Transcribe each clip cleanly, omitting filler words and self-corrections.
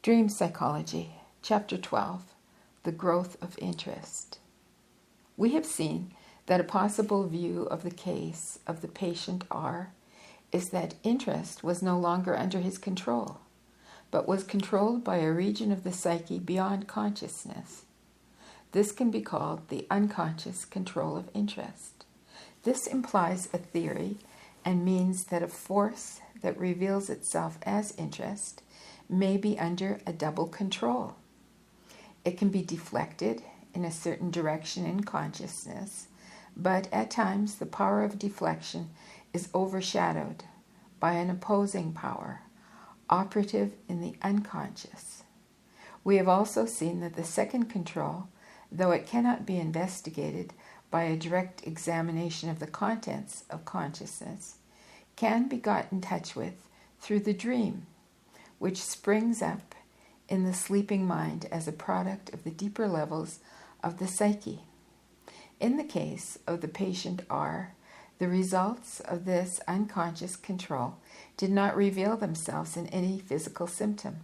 Dream Psychology, Chapter 12, The Growth of Interest. We have seen that a possible view of the case of the patient R is that interest was no longer under his control, but was controlled by a region of the psyche beyond consciousness. This can be called the unconscious control of interest. This implies a theory and means that a force that reveals itself as interest may be under a double control. It can be deflected in a certain direction in consciousness, but at times the power of deflection is overshadowed by an opposing power, operative in the unconscious. We have also seen that the second control, though it cannot be investigated by a direct examination of the contents of consciousness, can be got in touch with through the dream, which springs up in the sleeping mind as a product of the deeper levels of the psyche. In the case of the patient R, the results of this unconscious control did not reveal themselves in any physical symptom.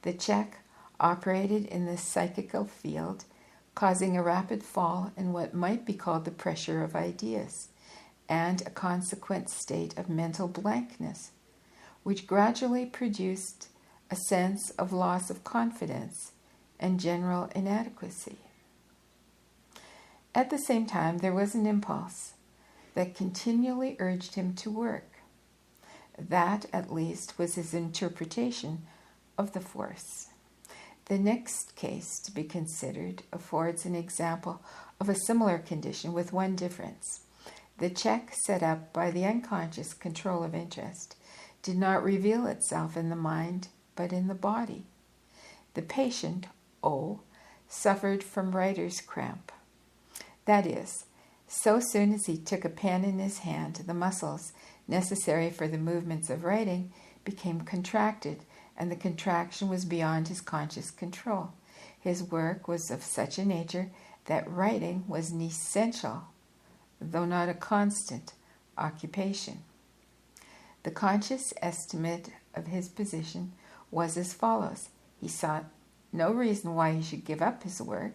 The check operated in the psychical field, causing a rapid fall in what might be called the pressure of ideas, and a consequent state of mental blankness, which gradually produced a sense of loss of confidence and general inadequacy. At the same time, there was an impulse that continually urged him to work. That, at least, was his interpretation of the force. The next case to be considered affords an example of a similar condition with one difference. The check set up by the unconscious control of interest did not reveal itself in the mind, but in the body. The patient, O, suffered from writer's cramp. That is, so soon as he took a pen in his hand, the muscles necessary for the movements of writing became contracted, and the contraction was beyond his conscious control. His work was of such a nature that writing was an essential, though not a constant, occupation. The conscious estimate of his position was as follows. He saw no reason why he should give up his work.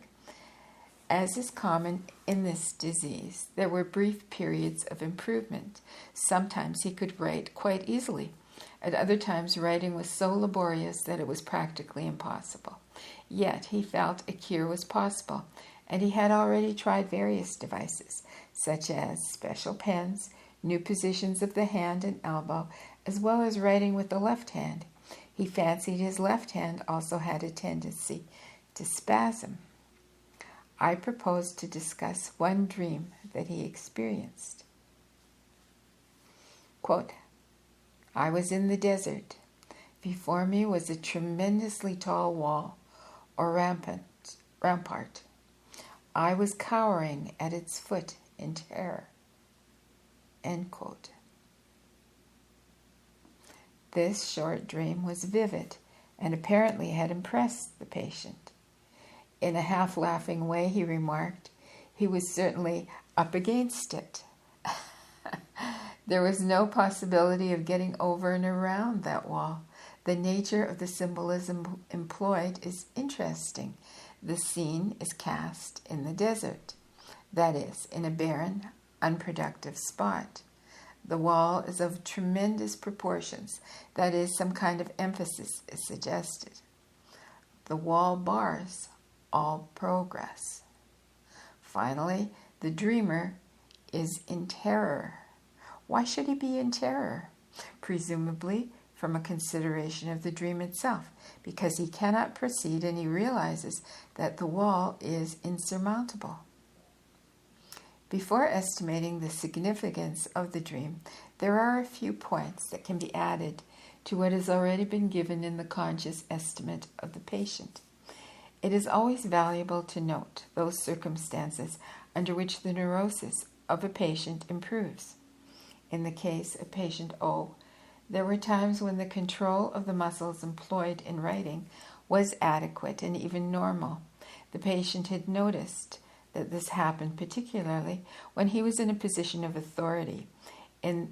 As is common in this disease, there were brief periods of improvement. Sometimes he could write quite easily. At other times, writing was so laborious that it was practically impossible. Yet he felt a cure was possible, and he had already tried various devices, such as special pens, new positions of the hand and elbow, as well as writing with the left hand. He fancied his left hand also had a tendency to spasm. I propose to discuss one dream that he experienced. Quote, I was in the desert. Before me was a tremendously tall wall or rampart. I was cowering at its foot in terror. End quote. This short dream was vivid and apparently had impressed the patient. In a half-laughing way, he remarked, he was certainly up against it. There was no possibility of getting over and around that wall. The nature of the symbolism employed is interesting. The scene is cast in the desert, that is, in a barren, unproductive spot. The wall is of tremendous proportions, that is, some kind of emphasis is suggested. The wall bars all progress. Finally, the dreamer is in terror. Why should he be in terror? Presumably from a consideration of the dream itself, because he cannot proceed and he realizes that the wall is insurmountable. Before estimating the significance of the dream, there are a few points that can be added to what has already been given in the conscious estimate of the patient. It is always valuable to note those circumstances under which the neurosis of a patient improves. In the case of patient O, there were times when the control of the muscles employed in writing was adequate and even normal. The patient had noticed that this happened particularly when he was in a position of authority in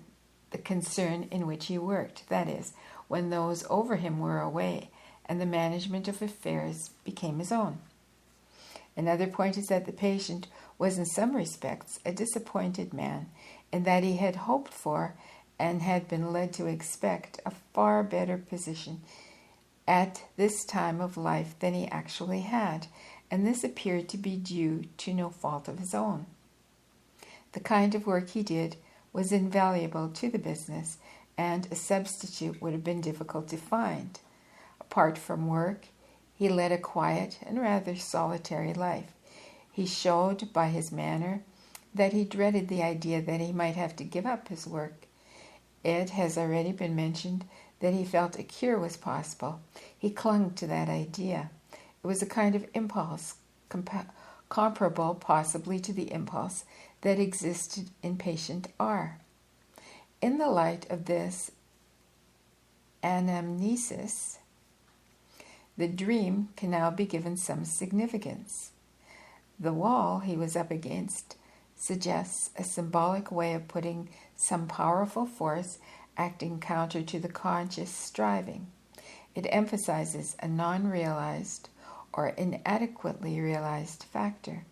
the concern in which he worked, that is, when those over him were away, and the management of affairs became his own. Another point is that the patient was in some respects a disappointed man, in that he had hoped for and had been led to expect a far better position at this time of life than he actually had, and this appeared to be due to no fault of his own. The kind of work he did was invaluable to the business, and a substitute would have been difficult to find. Apart from work, he led a quiet and rather solitary life. He showed by his manner that he dreaded the idea that he might have to give up his work. It has already been mentioned that he felt a cure was possible. He clung to that idea. It was a kind of impulse comparable possibly to the impulse that existed in patient R. In the light of this anamnesis, the dream can now be given some significance. The wall he was up against suggests a symbolic way of putting some powerful force acting counter to the conscious striving. It emphasizes a non-realized or inadequately realized factor.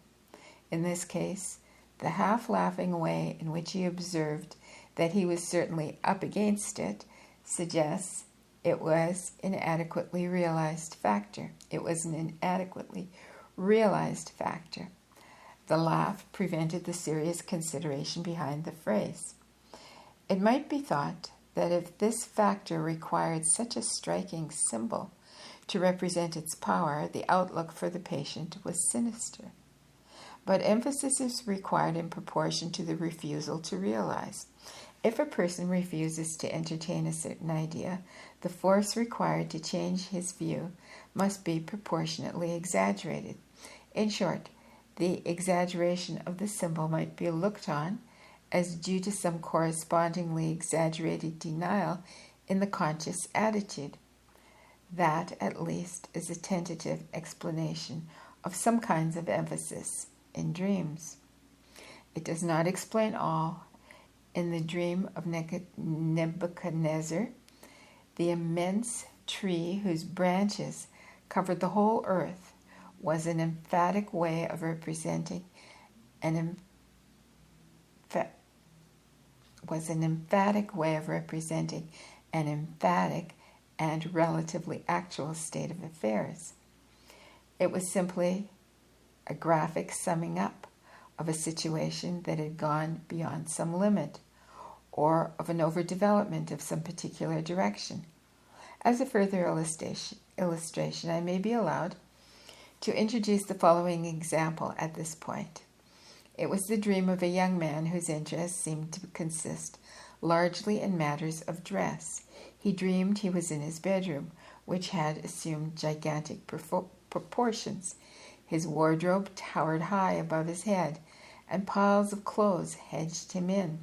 In this case, the half-laughing way in which he observed that he was certainly up against it suggests it was inadequately realized factor. It was an inadequately realized factor. The laugh prevented the serious consideration behind the phrase. It might be thought that if this factor required such a striking symbol to represent its power, the outlook for the patient was sinister. But emphasis is required in proportion to the refusal to realize. If a person refuses to entertain a certain idea, the force required to change his view must be proportionately exaggerated. In short, the exaggeration of the symbol might be looked on as due to some correspondingly exaggerated denial in the conscious attitude. That, at least, is a tentative explanation of some kinds of emphasis in dreams. It does not explain all. In the dream of Nebuchadnezzar, the immense tree whose branches covered the whole earth was an emphatic way of representing an emphatic and relatively actual state of affairs. It was simply a graphic summing up of a situation that had gone beyond some limit, or of an overdevelopment of some particular direction. As a further illustration, I may be allowed to introduce the following example at this point. It was the dream of a young man whose interests seemed to consist largely in matters of dress. He dreamed he was in his bedroom, which had assumed gigantic proportions. His wardrobe towered high above his head, and piles of clothes hedged him in.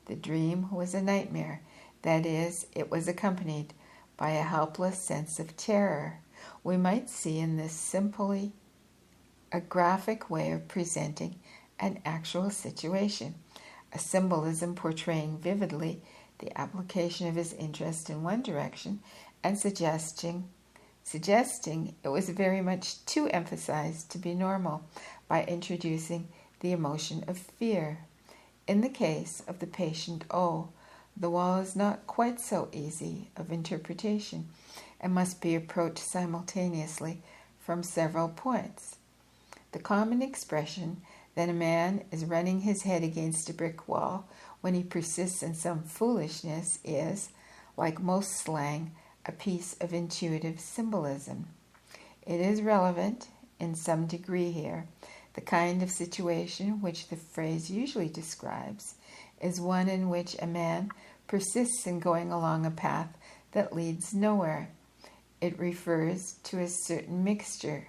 The dream was a nightmare. That is, it was accompanied by a helpless sense of terror. We might see in this simply a graphic way of presenting an actual situation, a symbolism portraying vividly the application of his interest in one direction and suggesting it was very much too emphasized to be normal by introducing the emotion of fear. In the case of the patient O, the wall is not quite so easy of interpretation and must be approached simultaneously from several points. The common expression that a man is running his head against a brick wall when he persists in some foolishness is, like most slang, a piece of intuitive symbolism. It is relevant in some degree here. The kind of situation which the phrase usually describes is one in which a man persists in going along a path that leads nowhere. It refers to a certain mixture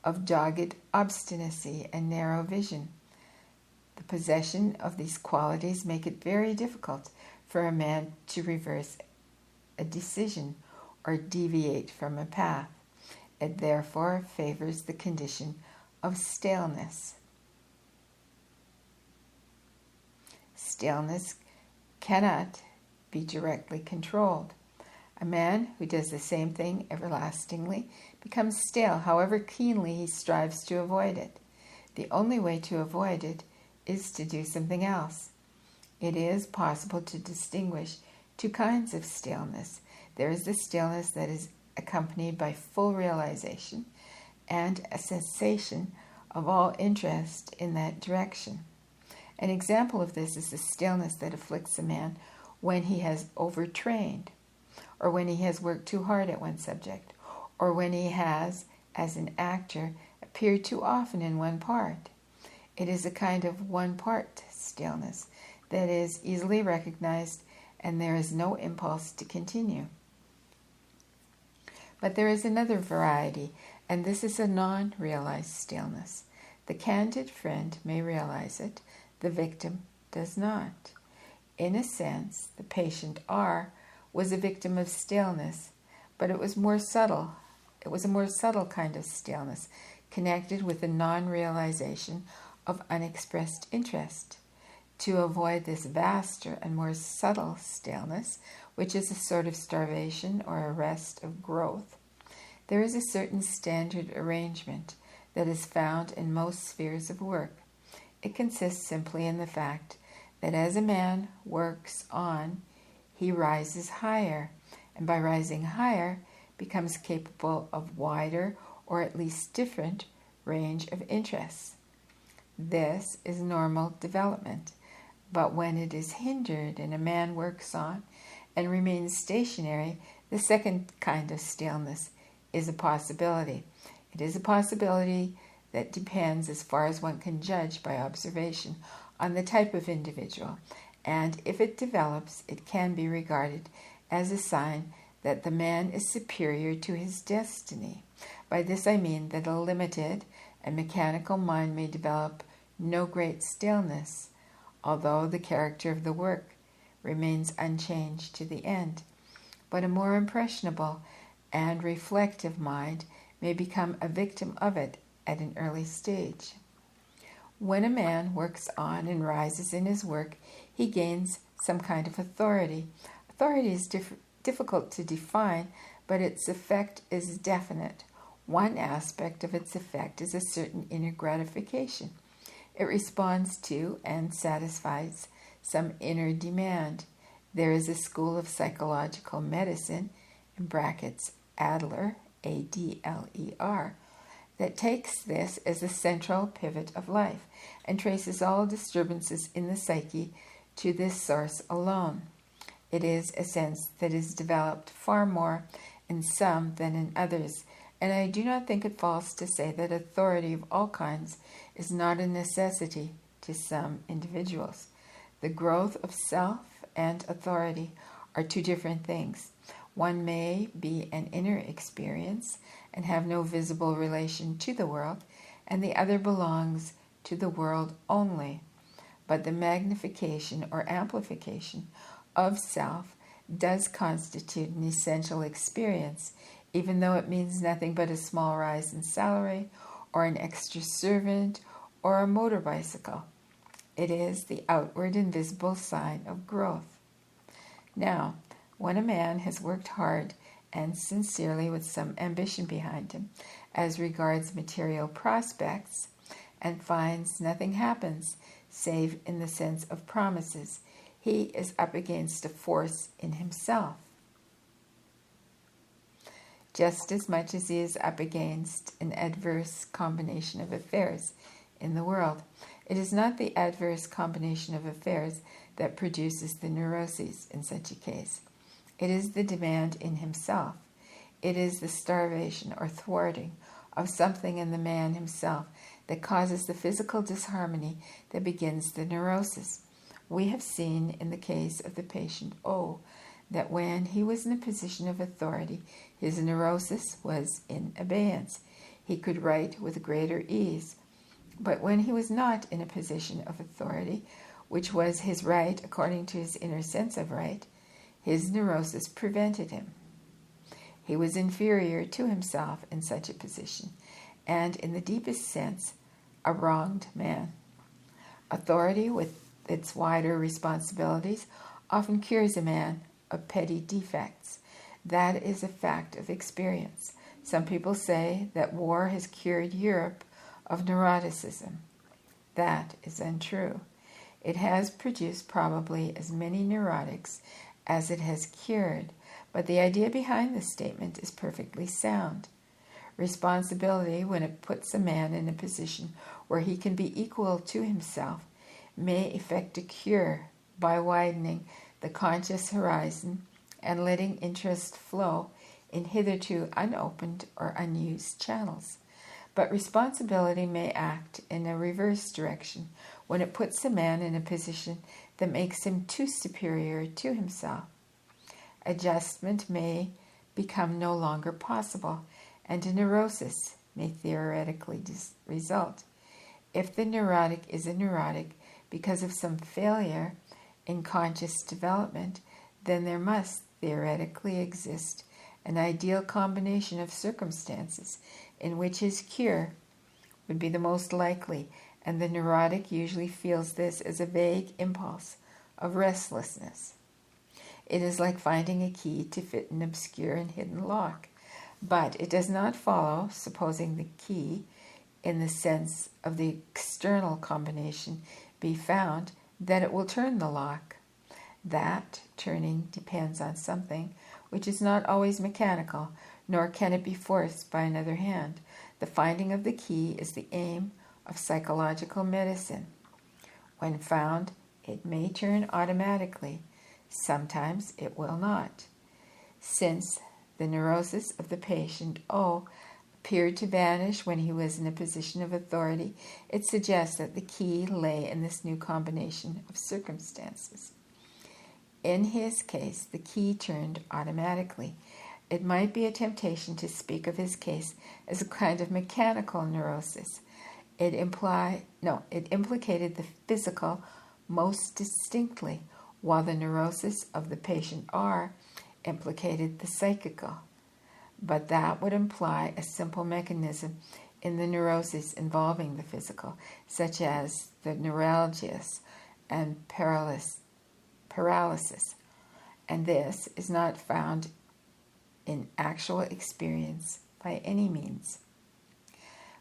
of dogged obstinacy and narrow vision. The possession of these qualities make it very difficult for a man to reverse a decision or deviate from a path. It therefore favors the condition of staleness. Staleness cannot be directly controlled. A man who does the same thing everlastingly becomes stale, however keenly he strives to avoid it. The only way to avoid it is to do something else. It is possible to distinguish two kinds of staleness. There is the staleness that is accompanied by full realization and a cessation of all interest in that direction. An example of this is the staleness that afflicts a man when he has overtrained, or when he has worked too hard at one subject, or when he has, as an actor, appeared too often in one part. It is a kind of one-part staleness that is easily recognized, and there is no impulse to continue. But there is another variety, and this is a non-realized staleness. The candid friend may realize it, the victim does not. In a sense, the patient R was a victim of staleness, but it was more subtle. It was a more subtle kind of staleness, connected with the non-realization of unexpressed interest. To avoid this vaster and more subtle staleness, which is a sort of starvation or arrest of growth, there is a certain standard arrangement that is found in most spheres of work. It consists simply in the fact that as a man works on, he rises higher, and by rising higher, becomes capable of wider or at least different range of interests. This is normal development, but when it is hindered and a man works on and remains stationary, the second kind of staleness is a possibility. It is a possibility that depends, as far as one can judge by observation, on the type of individual, and if it develops, it can be regarded as a sign that the man is superior to his destiny. By this I mean that a limited and mechanical mind may develop no great staleness, although the character of the work remains unchanged to the end. But a more impressionable and reflective mind may become a victim of it at an early stage. When a man works on and rises in his work, he gains some kind of authority. Authority is difficult to define, but its effect is definite. One aspect of its effect is a certain inner gratification. It responds to and satisfies some inner demand. There is a school of psychological medicine, in brackets Adler, A-D-L-E-R, that takes this as a central pivot of life and traces all disturbances in the psyche to this source alone. It is a sense that is developed far more in some than in others, and I do not think it false to say that authority of all kinds is not a necessity to some individuals. The growth of self and authority are two different things. One may be an inner experience and have no visible relation to the world, and the other belongs to the world only. But the magnification or amplification of self does constitute an essential experience, even though it means nothing but a small rise in salary, or an extra servant, or a motor bicycle. It is the outward and visible sign of growth. Now, when a man has worked hard and sincerely with some ambition behind him as regards material prospects, and finds nothing happens save in the sense of promises, he is up against a force in himself, just as much as he is up against an adverse combination of affairs in the world. It is not the adverse combination of affairs that produces the neuroses in such a case. It is the demand in himself. It is the starvation or thwarting of something in the man himself that causes the physical disharmony that begins the neurosis. We have seen in the case of the patient O that when he was in a position of authority, his neurosis was in abeyance. He could write with greater ease. But when he was not in a position of authority, which was his right according to his inner sense of right, his neurosis prevented him. He was inferior to himself in such a position, and in the deepest sense, a wronged man. Authority, with its wider responsibilities, often cures a man of petty defects. That is a fact of experience. Some people say that war has cured Europe of neuroticism. That is untrue. It has produced probably as many neurotics as it has cured, but the idea behind this statement is perfectly sound. Responsibility, when it puts a man in a position where he can be equal to himself, may effect a cure by widening the conscious horizon and letting interest flow in hitherto unopened or unused channels. But responsibility may act in a reverse direction when it puts a man in a position that makes him too superior to himself. Adjustment may become no longer possible, and a neurosis may theoretically result. If the neurotic is a neurotic because of some failure in conscious development, then there must theoretically exist an ideal combination of circumstances in which his cure would be the most likely, and the neurotic usually feels this as a vague impulse of restlessness. It is like finding a key to fit an obscure and hidden lock, but it does not follow, supposing the key, in the sense of the external combination, be found, that it will turn the lock. That turning depends on something which is not always mechanical, nor can it be forced by another hand. The finding of the key is the aim of psychological medicine. When found, it may turn automatically. Sometimes it will not. Since the neurosis of the patient O appeared to vanish when he was in a position of authority, it suggests that the key lay in this new combination of circumstances. In his case, the key turned automatically. It might be a temptation to speak of his case as a kind of mechanical neurosis. It implicated the physical most distinctly, while the neurosis of the patient R implicated the psychical. But that would imply a simple mechanism in the neurosis involving the physical, such as the neuralgias and paralysis, and this is not found in actual experience by any means.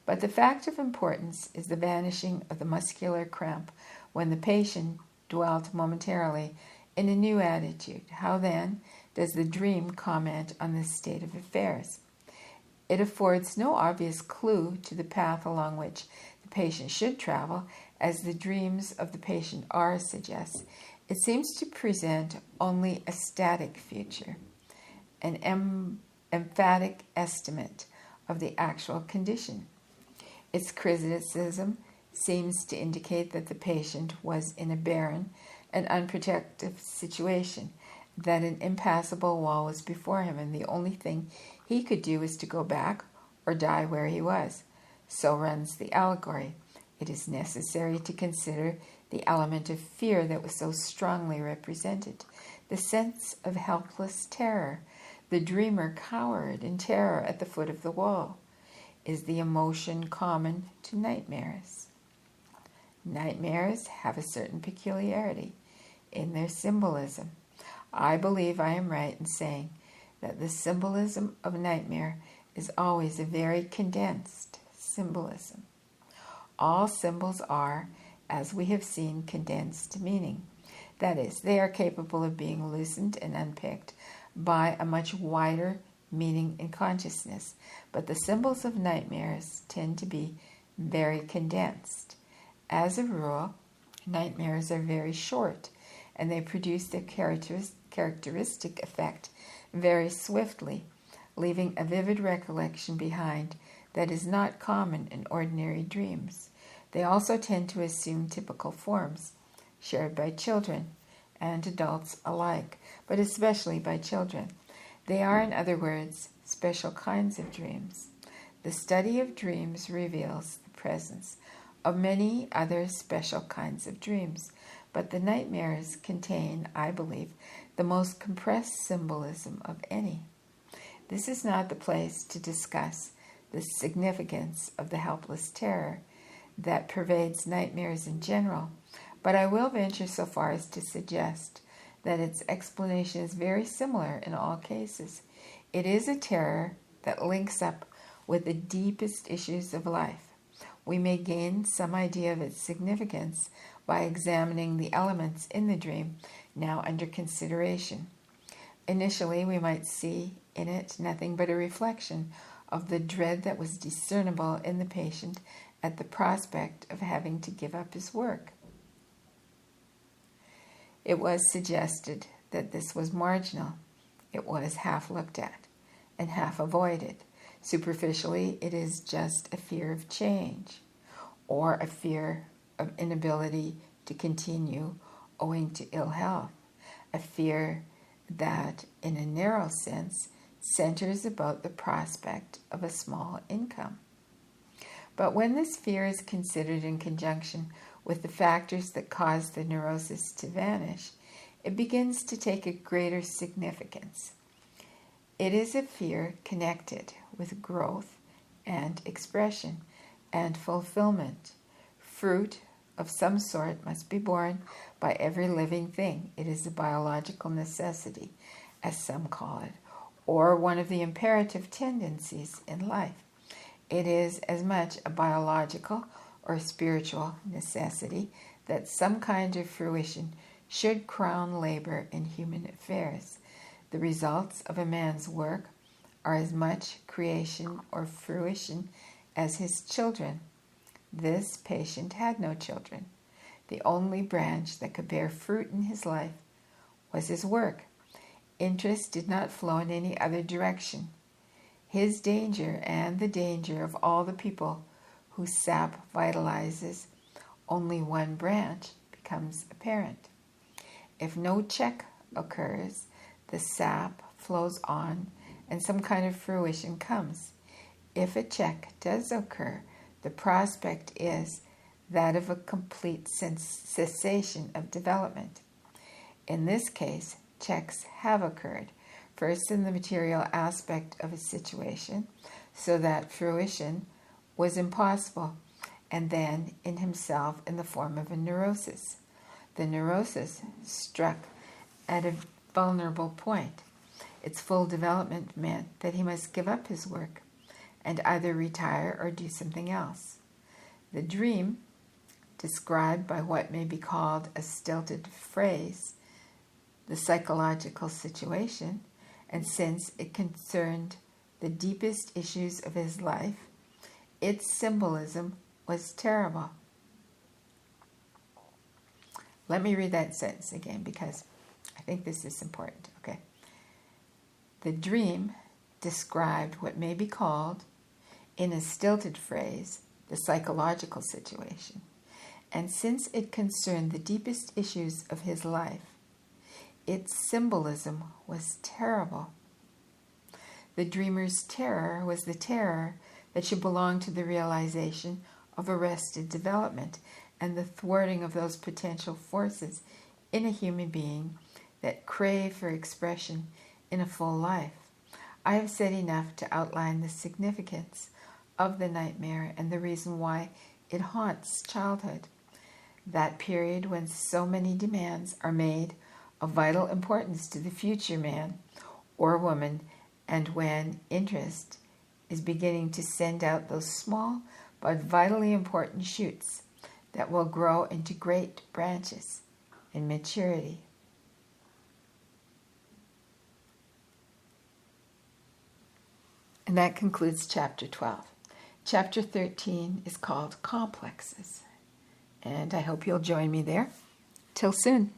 But the fact of importance is the vanishing of the muscular cramp when the patient dwelt momentarily in a new attitude. How then does the dream comment on this state of affairs? It affords no obvious clue to the path along which the patient should travel, as the dreams of the patient R suggest. It seems to present only a static future, an emphatic estimate of the actual condition. Its criticism seems to indicate that the patient was in a barren and unprotected situation, that an impassable wall was before him, and the only thing he could do was to go back or die where he was. So runs the allegory. It is necessary to consider the element of fear that was so strongly represented, the sense of helpless terror. The dreamer cowered in terror at the foot of the wall. Is the emotion common to nightmares? Nightmares have a certain peculiarity in their symbolism. I believe I am right in saying that the symbolism of nightmare is always a very condensed symbolism. All symbols are, as we have seen, condensed meaning. That is, they are capable of being loosened and unpicked by a much wider meaning in consciousness, but the symbols of nightmares tend to be very condensed. As a rule, nightmares are very short, and they produce their characteristic effect very swiftly, leaving a vivid recollection behind that is not common in ordinary dreams. They also tend to assume typical forms, shared by children and adults alike, but especially by children. They are, in other words, special kinds of dreams. The study of dreams reveals the presence of many other special kinds of dreams, but the nightmares contain, I believe, the most compressed symbolism of any. This is not the place to discuss the significance of the helpless terror that pervades nightmares in general, but I will venture so far as to suggest that its explanation is very similar in all cases. It is a terror that links up with the deepest issues of life. We may gain some idea of its significance by examining the elements in the dream now under consideration. Initially, we might see in it nothing but a reflection of the dread that was discernible in the patient at the prospect of having to give up his work. It was suggested that this was marginal. It was half looked at and half avoided. Superficially, it is just a fear of change or a fear of inability to continue owing to ill health, a fear that, in a narrow sense, centers about the prospect of a small income. But when this fear is considered in conjunction with the factors that cause the neurosis to vanish, it begins to take a greater significance. It is a fear connected with growth and expression and fulfillment. Fruit of some sort must be borne by every living thing. It is a biological necessity, as some call it, or one of the imperative tendencies in life. It is as much a biological or spiritual necessity that some kind of fruition should crown labor in human affairs. The results of a man's work are as much creation or fruition as his children. This patient had no children. The only branch that could bear fruit in his life was his work. Interest did not flow in any other direction. His danger and the danger of all the people whose sap vitalizes only one branch becomes apparent. If no check occurs, the sap flows on and some kind of fruition comes. If a check does occur, the prospect is that of a complete cessation of development. In this case, checks have occurred, first in the material aspect of a situation, so that fruition was impossible, and then in himself in the form of a neurosis. The neurosis struck at a vulnerable point. Its full development meant that he must give up his work and either retire or do something else. The dream, described by what may be called a stilted phrase, the psychological situation, and since it concerned the deepest issues of his life, its symbolism was terrible. Let me read that sentence again because I think this is important. Okay. The dream described what may be called, in a stilted phrase, the psychological situation, and since it concerned the deepest issues of his life, its symbolism was terrible. The dreamer's terror was the terror that should belong to the realization of arrested development and the thwarting of those potential forces in a human being that crave for expression in a full life. I have said enough to outline the significance of the nightmare and the reason why it haunts childhood, that period when so many demands are made of vital importance to the future man or woman, and when interest is beginning to send out those small but vitally important shoots that will grow into great branches in maturity. And that concludes Chapter 12. Chapter 13 is called Complexes, and I hope you'll join me there. Till soon.